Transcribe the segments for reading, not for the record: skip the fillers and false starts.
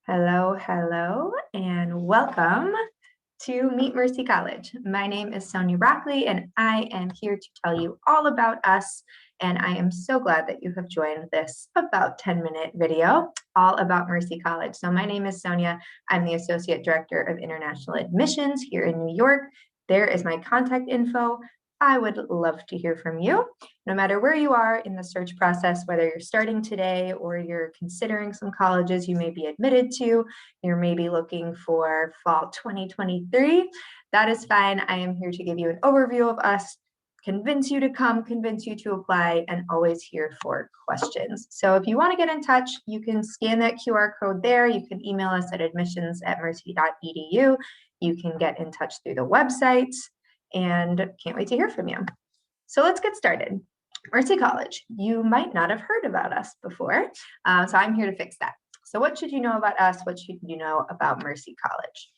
Hello, hello, and welcome to Meet Mercy College. My name is Sonia Brockley, and I am here to tell you all about us. And I am so glad that you have joined this about 10-minute video all about Mercy College. So my name is Sonia. I'm the Associate Director of International Admissions here in New York. There is my contact info. I would love to hear from you, no matter where you are in the search process, whether you're starting today or you're considering some colleges you may be admitted to, you're maybe looking for fall 2023, that is fine. I am here to give you an overview of us, convince you to come, convince you to apply, and always here for questions. So if you want to get in touch, you can scan that QR code there. You can email us at admissions@mercy.edu. You can get in touch through the website, and can't wait to hear from you. So let's get started. Mercy College, you might not have heard about us before, so I'm here to fix that. So what should you know about us? What should you know about Mercy College?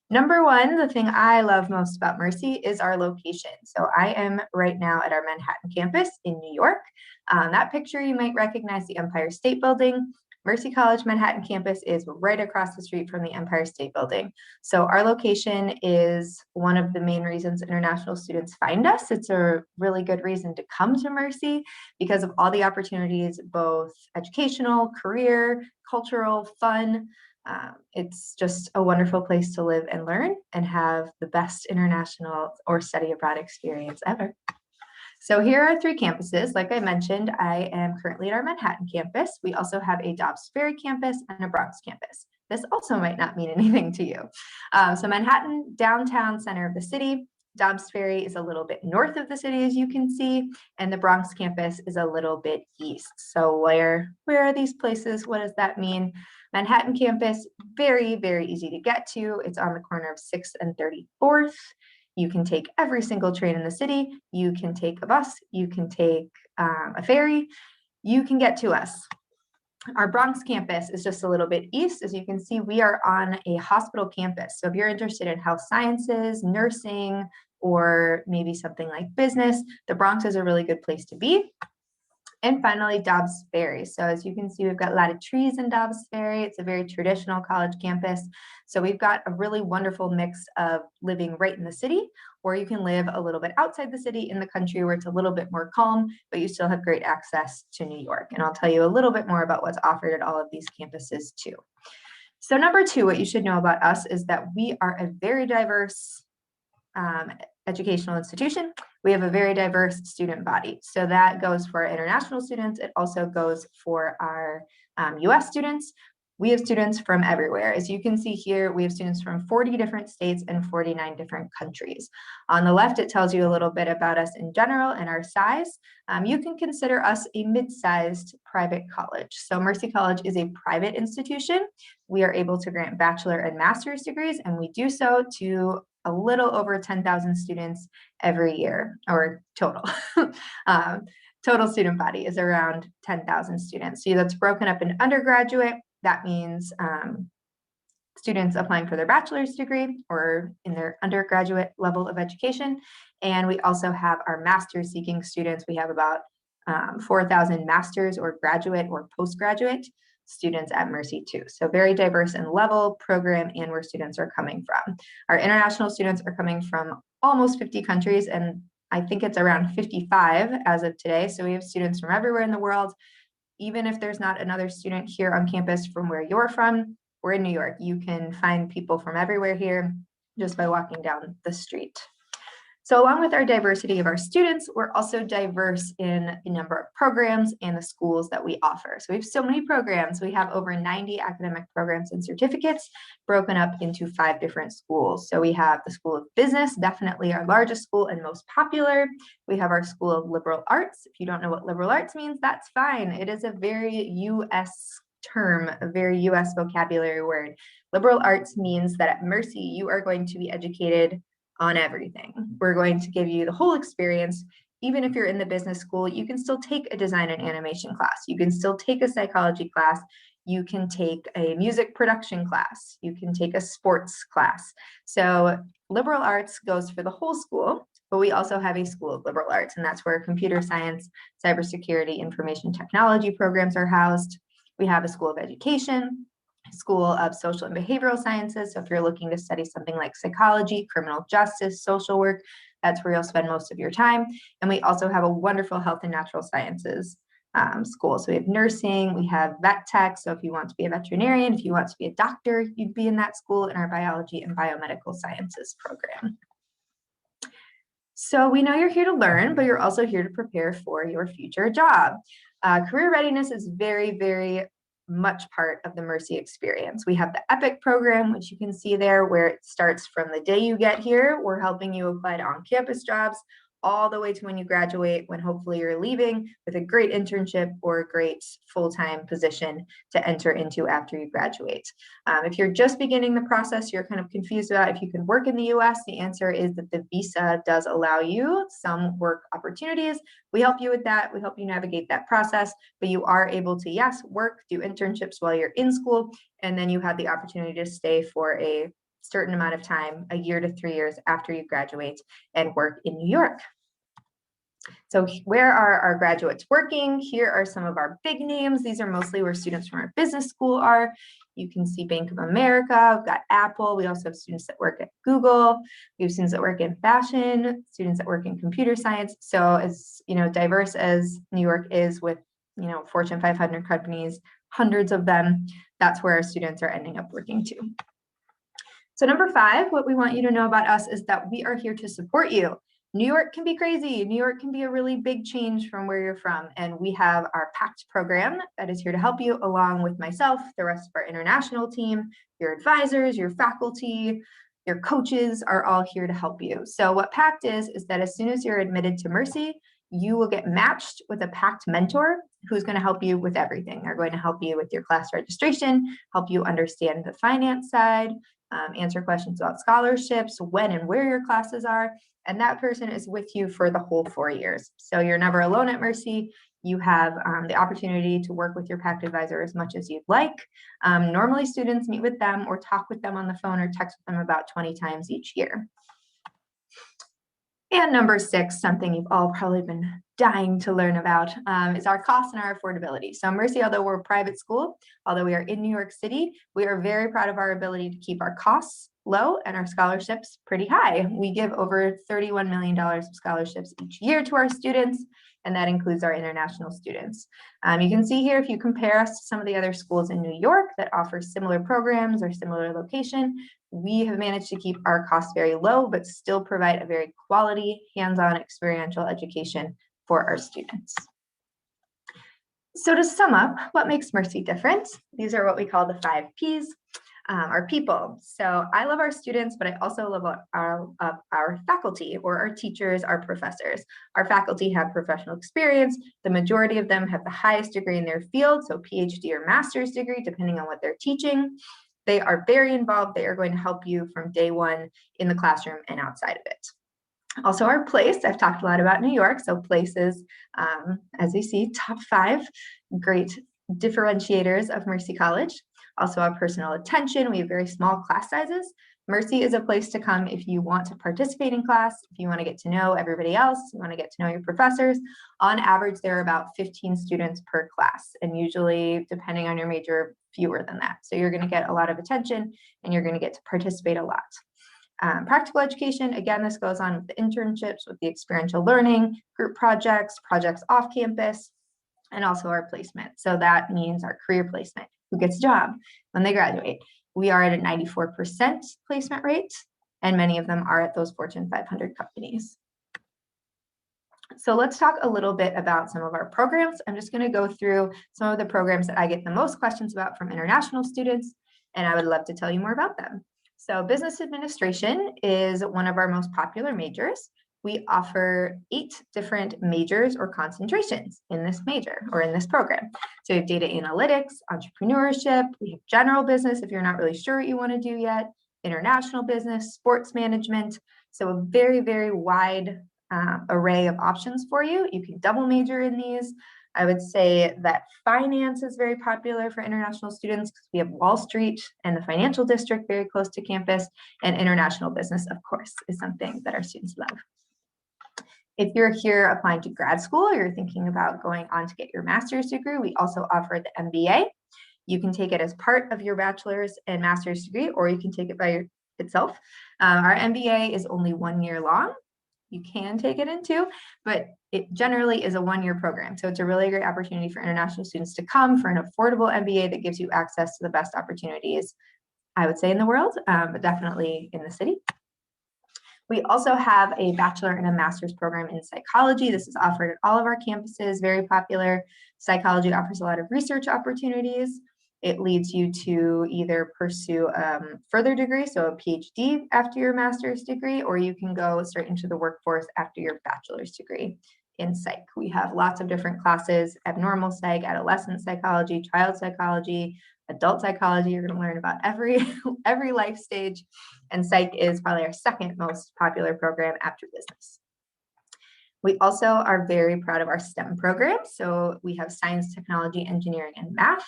Number one, the thing I love most about Mercy is our location. So I am right now at our Manhattan campus in New York. That picture, you might recognize the Empire State Building. Mercy College Manhattan campus is right across the street from the Empire State Building. So our location is one of the main reasons international students find us. It's a really good reason to come to Mercy because of all the opportunities, both educational, career, cultural, fun. It's just a wonderful place to live and learn and have the best international or study abroad experience ever. So here are 3 campuses. Like I mentioned, I am currently at our Manhattan campus. We also have a Dobbs Ferry campus and a Bronx campus. This also might not mean anything to you. So Manhattan, downtown center of the city. Dobbs Ferry is a little bit north of the city, as you can see, and the Bronx campus is a little bit east. So where are these places? What does that mean? Manhattan campus, very, very easy to get to. It's on the corner of 6th and 34th. You can take every single train in the city. You can take a bus. You can take a ferry. You can get to us. Our Bronx campus is just a little bit east. As you can see, we are on a hospital campus. So if you're interested in health sciences, nursing, or maybe something like business, the Bronx is a really good place to be. And finally, Dobbs Ferry. So as you can see, we've got a lot of trees in Dobbs Ferry. It's a very traditional college campus. So we've got a really wonderful mix of living right in the city, or you can live a little bit outside the city in the country where it's a little bit more calm, but you still have great access to New York. And I'll tell you a little bit more about what's offered at all of these campuses too. So number 2, what you should know about us is that we are a very diverse educational institution. We have a very diverse student body. So that goes for our international students. It also goes for our US students. We have students from everywhere. As you can see here, we have students from 40 different states and 49 different countries. On the left, it tells you a little bit about us in general and our size. You can consider us a mid-sized private college. So Mercy College is a private institution. We are able to grant bachelor and master's degrees, and we do so to a little over 10,000 students every year, or total. Total student body is around 10,000 students. So that's broken up in undergraduate. That means students applying for their bachelor's degree or in their undergraduate level of education. And we also have our master's seeking students. We have about 4,000 master's or graduate or postgraduate students at Mercy too. So very diverse in level, program, and where students are coming from. Our international students are coming from almost 50 countries, and I think it's around 55 as of today. So we have students from everywhere in the world. Even if there's not another student here on campus from where you're from, we're in New York. You can find people from everywhere here just by walking down the street. So along with our diversity of our students, we're also diverse in the number of programs and the schools that we offer. So we have so many programs. We have over 90 academic programs and certificates broken up into 5 different schools. So we have the School of Business, definitely our largest school and most popular. We have our School of Liberal Arts. If you don't know what liberal arts means, that's fine. It is a very US term, a very US vocabulary word. Liberal arts means that at Mercy, you are going to be educated on everything. We're going to give you the whole experience. Even if you're in the business school, you can still take a design and animation class. You can still take a psychology class. You can take a music production class. You can take a sports class. So liberal arts goes for the whole school, but we also have a School of Liberal Arts, and that's where computer science, cybersecurity, information technology programs are housed. We have a School of Education. School of Social and Behavioral Sciences. So if you're looking to study something like psychology, criminal justice, social work, that's where you'll spend most of your time. And we also have a wonderful health and natural sciences school. So we have nursing, we have vet tech. So if you want to be a veterinarian, if you want to be a doctor, you'd be in that school in our biology and biomedical sciences program. So we know you're here to learn, but you're also here to prepare for your future job. Career readiness is very, very much part of the Mercy experience. We have the EPIC program, which you can see there, where it starts from the day you get here. We're helping you apply to on-campus jobs, all the way to when you graduate, when hopefully you're leaving with a great internship or a great full-time position to enter into after you graduate. If you're just beginning the process, you're kind of confused about if you can work in the US, the answer is that the visa does allow you some work opportunities. We help you with that. We help you navigate that process, but you are able to, yes, work, do internships while you're in school, and then you have the opportunity to stay for a certain amount of time, a year to 3 years after you graduate, and work in New York. So where are our graduates working? Here are some of our big names. These are mostly where students from our business school are. You can see Bank of America, we've got Apple. We also have students that work at Google. We have students that work in fashion, students that work in computer science. So as diverse as New York is with Fortune 500 companies, hundreds of them, that's where our students are ending up working too. So number 5, what we want you to know about us is that we are here to support you. New York can be crazy. New York can be a really big change from where you're from. And we have our PACT program that is here to help you, along with myself, the rest of our international team, your advisors, your faculty, your coaches are all here to help you. So what PACT is that as soon as you're admitted to Mercy, you will get matched with a PACT mentor who's going to help you with everything. They're going to help you with your class registration, help you understand the finance side, answer questions about scholarships, when and where your classes are, and that person is with you for the whole 4 years. So you're never alone at Mercy. You have the opportunity to work with your PACT advisor as much as you'd like. Normally students meet with them or talk with them on the phone or text with them about 20 times each year. And number 6, something you've all probably been dying to learn about, is our costs and our affordability. So Mercy, although we're a private school, although we are in New York City, we are very proud of our ability to keep our costs low and our scholarships pretty high. We give over $31 million of scholarships each year to our students, and that includes our international students. You can see here, if you compare us to some of the other schools in New York that offer similar programs or similar location, we have managed to keep our costs very low, but still provide a very quality, hands-on experiential education for our students. So to sum up, what makes Mercy different? These are what we call the 5 Ps. Our people. So I love our students, but I also love our faculty, or our teachers, our professors. Our faculty have professional experience. The majority of them have the highest degree in their field, so PhD or master's degree, depending on what they're teaching. They are very involved. They are going to help you from day one in the classroom and outside of it. Also our place, I've talked a lot about New York, so places, as you see, top 5 great differentiators of Mercy College. Also our personal attention, we have very small class sizes. Mercy is a place to come if you want to participate in class, if you want to get to know everybody else, you want to get to know your professors. On average, there are about 15 students per class, and usually, depending on your major, fewer than that. So you're going to get a lot of attention and you're going to get to participate a lot. Practical education, again, this goes on with the internships, with the experiential learning, group projects, projects off campus, and also our placement. So that means our career placement, who gets a job when they graduate. We are at a 94% placement rate, and many of them are at those Fortune 500 companies. So let's talk a little bit about some of our programs. I'm just going to go through some of the programs that I get the most questions about from international students, and I would love to tell you more about them. So business administration is one of our most popular majors. We offer 8 different majors or concentrations in this major or in this program. So we have data analytics, entrepreneurship, we have general business if you're not really sure what you want to do yet, international business, sports management. So a very, very wide array of options for you. You can double major in these. I would say that finance is very popular for international students because we have Wall Street and the financial district very close to campus, and international business, of course, is something that our students love. If you're here applying to grad school, or you're thinking about going on to get your master's degree, we also offer the MBA. You can take it as part of your bachelor's and master's degree, or you can take it by itself. Our MBA is only 1 year long. You can take it in 2, but it generally is a 1-year program. So it's a really great opportunity for international students to come for an affordable MBA that gives you access to the best opportunities, I would say, in the world, but definitely in the city. We also have a bachelor and a master's program in psychology. This is offered at all of our campuses, very popular. Psychology offers a lot of research opportunities. It leads you to either pursue further degree, so a PhD after your master's degree, or you can go straight into the workforce after your bachelor's degree in psych. We have lots of different classes: abnormal psych, adolescent psychology, child psychology, adult psychology. You're going to learn about every life stage, and psych is probably our second most popular program after business. We also are very proud of our STEM programs. So we have science, technology, engineering, and math.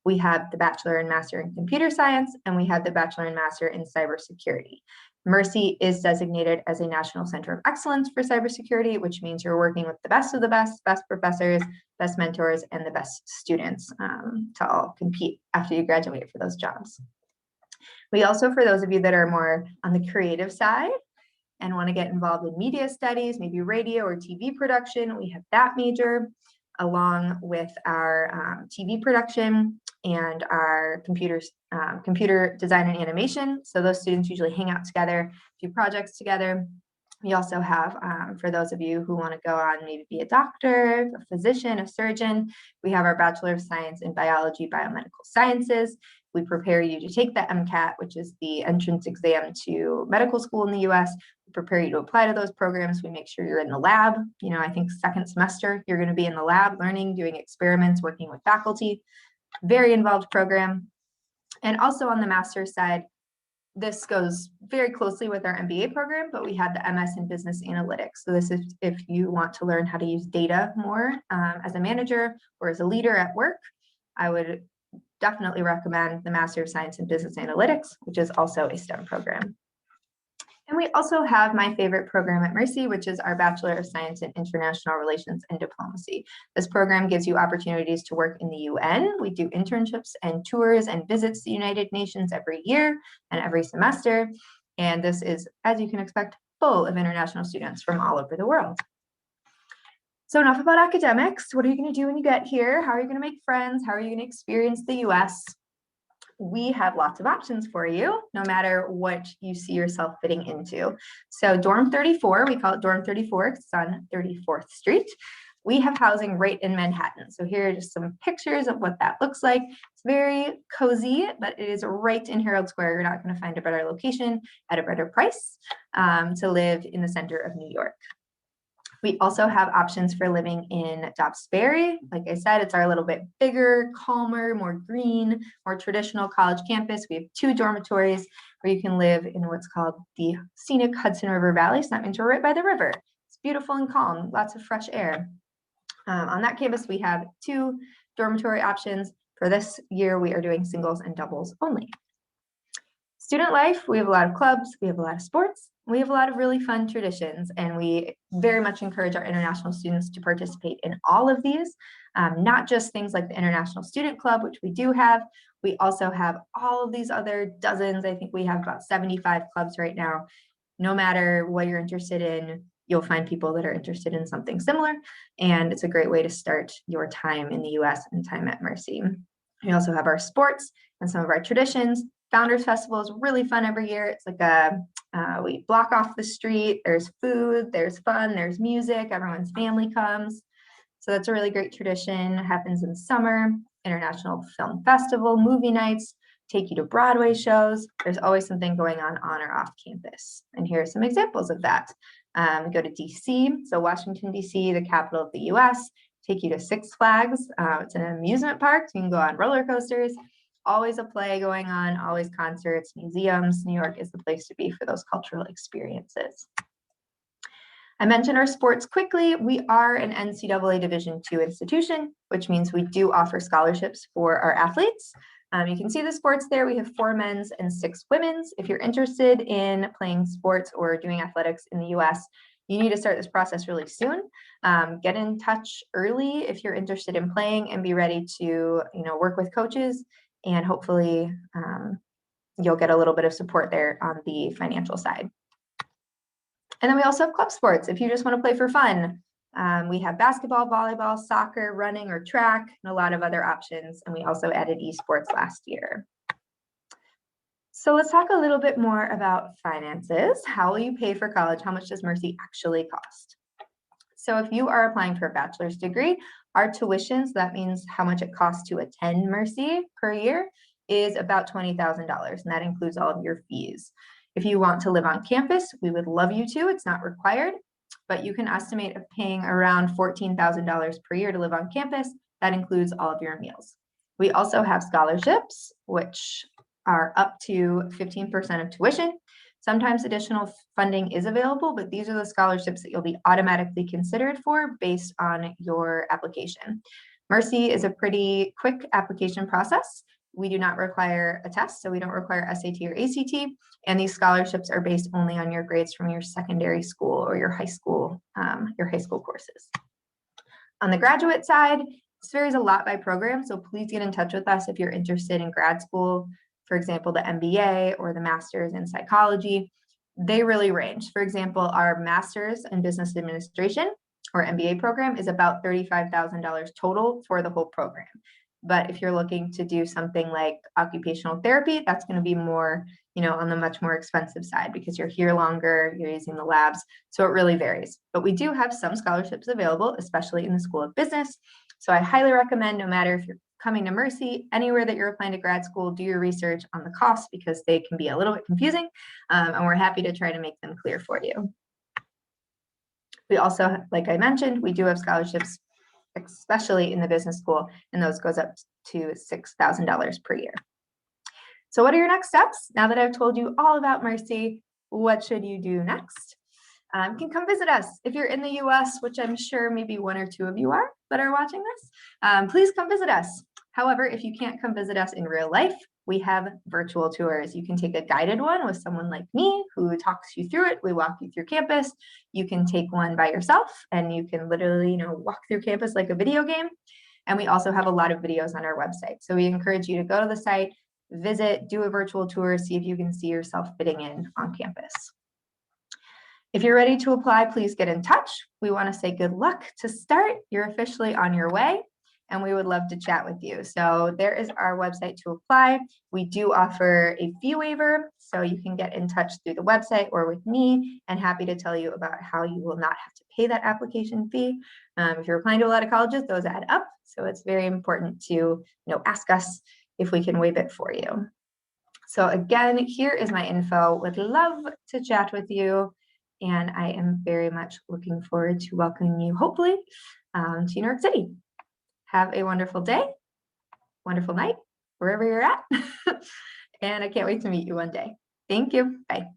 We have the bachelor and master in computer science, and we have the bachelor and master in cybersecurity. Mercy is designated as a National Center of Excellence for cybersecurity, which means you're working with the best of the best professors, best mentors, and the best students to all compete after you graduate for those jobs. We also, for those of you that are more on the creative side and want to get involved in media studies, maybe radio or TV production, we have that major, along with our TV production and our computer design and animation. So those students usually hang out together, do projects together. We also have, for those of you who want to go on, maybe be a doctor, a physician, a surgeon, we have our Bachelor of Science in Biology, Biomedical Sciences. We prepare you to take the MCAT, which is the entrance exam to medical school in the US. We prepare you to apply to those programs. We make sure you're in the lab. You know, I think second semester, you're going to be in the lab, learning, doing experiments, working with faculty. Very involved program. And also on the master's side, this goes very closely with our MBA program, but we have the MS in Business Analytics. So this is if you want to learn how to use data more as a manager or as a leader at work. I would definitely recommend the Master of Science in Business Analytics, which is also a STEM program. And we also have my favorite program at Mercy, which is our Bachelor of Science in International Relations and Diplomacy. This program gives you opportunities to work in the UN. We do internships and tours and visits to the United Nations every year and every semester. And this is, as you can expect, full of international students from all over the world. So enough about academics. What are you going to do when you get here? How are you going to make friends? How are you going to experience the US? We have lots of options for you, no matter what you see yourself fitting into. So Dorm 34, we call it Dorm 34 because it's on 34th Street. We have housing right in Manhattan. So here are just some pictures of what that looks like. It's very cozy, but it is right in Herald Square. You're not going to find a better location at a better price to live in the center of New York. We also have options for living in Dobbs-Ferry. Like I said, it's our little bit bigger, calmer, more green, more traditional college campus. We have 2 dormitories where you can live in what's called the scenic Hudson River Valley. So that means we're right by the river. It's beautiful and calm, lots of fresh air. On that campus, we have 2 dormitory options. For this year, we are doing singles and doubles only. Student life, we have a lot of clubs, we have a lot of sports, we have a lot of really fun traditions, and we very much encourage our international students to participate in all of these, not just things like the International Student Club, which we do have. We also have all of these other dozens. I think we have about 75 clubs right now. No matter what you're interested in, you'll find people that are interested in something similar, and it's a great way to start your time in the US and time at Mercy. We also have our sports and some of our traditions. Founders Festival is really fun every year. It's like we block off the street, there's food, there's fun, there's music, everyone's family comes. So that's a really great tradition. It happens in summer. International Film Festival, movie nights, take you to Broadway shows. There's always something going on or off campus. And here are some examples of that. Go to DC, so Washington, DC, the capital of the US, take you to Six Flags. It's an amusement park, so you can go on roller coasters. Always a play going on, always concerts, museums. New York is the place to be for those cultural experiences. I mentioned our sports quickly. We are an NCAA Division II institution, which means we do offer scholarships for our athletes. You can see the sports there. We have 4 men's and 6 women's. If you're interested in playing sports or doing athletics in the US, you need to start this process really soon. Get in touch early if you're interested in playing and be ready to work with coaches and hopefully you'll get a little bit of support there on the financial side. And then we also have club sports if you just want to play for fun. We have basketball, volleyball, soccer, running, or track, and a lot of other options. And we also added esports last year. So let's talk a little bit more about finances. How will you pay for college? How much does Mercy actually cost? So if you are applying for a bachelor's degree, our tuitions, that means how much it costs to attend Mercy per year, is about $20,000, and that includes all of your fees. If you want to live on campus, we would love you to. It's not required, but you can estimate of paying around $14,000 per year to live on campus. That includes all of your meals. We also have scholarships, which are up to 15% of tuition. Sometimes additional funding is available, but these are the scholarships that you'll be automatically considered for based on your application. Mercy is a pretty quick application process. We do not require a test, so we don't require SAT or ACT, and these scholarships are based only on your grades from your secondary school or your high school courses. On the graduate side, this varies a lot by program, so please get in touch with us if you're interested in grad school. For example, the MBA or the master's in psychology, they really range. For example, our master's in business administration or MBA program is about $35,000 total for the whole program. But if you're looking to do something like occupational therapy, that's going to be more, on the much more expensive side because you're here longer, you're using the labs. So it really varies. But we do have some scholarships available, especially in the School of Business. So I highly recommend, no matter if you're coming to Mercy, anywhere that you're applying to grad school, do your research on the costs because they can be a little bit confusing, and we're happy to try to make them clear for you. We also, like I mentioned, we do have scholarships, especially in the business school, and those goes up to $6,000 per year. So what are your next steps? Now that I've told you all about Mercy, what should you do next? You can come visit us. If you're in the US, which I'm sure maybe one or two of you are that are watching this, please come visit us. However, if you can't come visit us in real life, we have virtual tours. You can take a guided one with someone like me who talks you through it. We walk you through campus. You can take one by yourself and you can literally, walk through campus like a video game. And we also have a lot of videos on our website. So we encourage you to go to the site, visit, do a virtual tour, see if you can see yourself fitting in on campus. If you're ready to apply, please get in touch. We want to say good luck to start. You're officially on your way, and we would love to chat with you. So there is our website to apply. We do offer a fee waiver, so you can get in touch through the website or with me, and happy to tell you about how you will not have to pay that application fee. If you're applying to a lot of colleges, those add up. So it's very important to ask us if we can waive it for you. So again, here is my info. Would love to chat with you. And I am very much looking forward to welcoming you, hopefully, to New York City. Have a wonderful day, wonderful night, wherever you're at. And I can't wait to meet you one day. Thank you. Bye.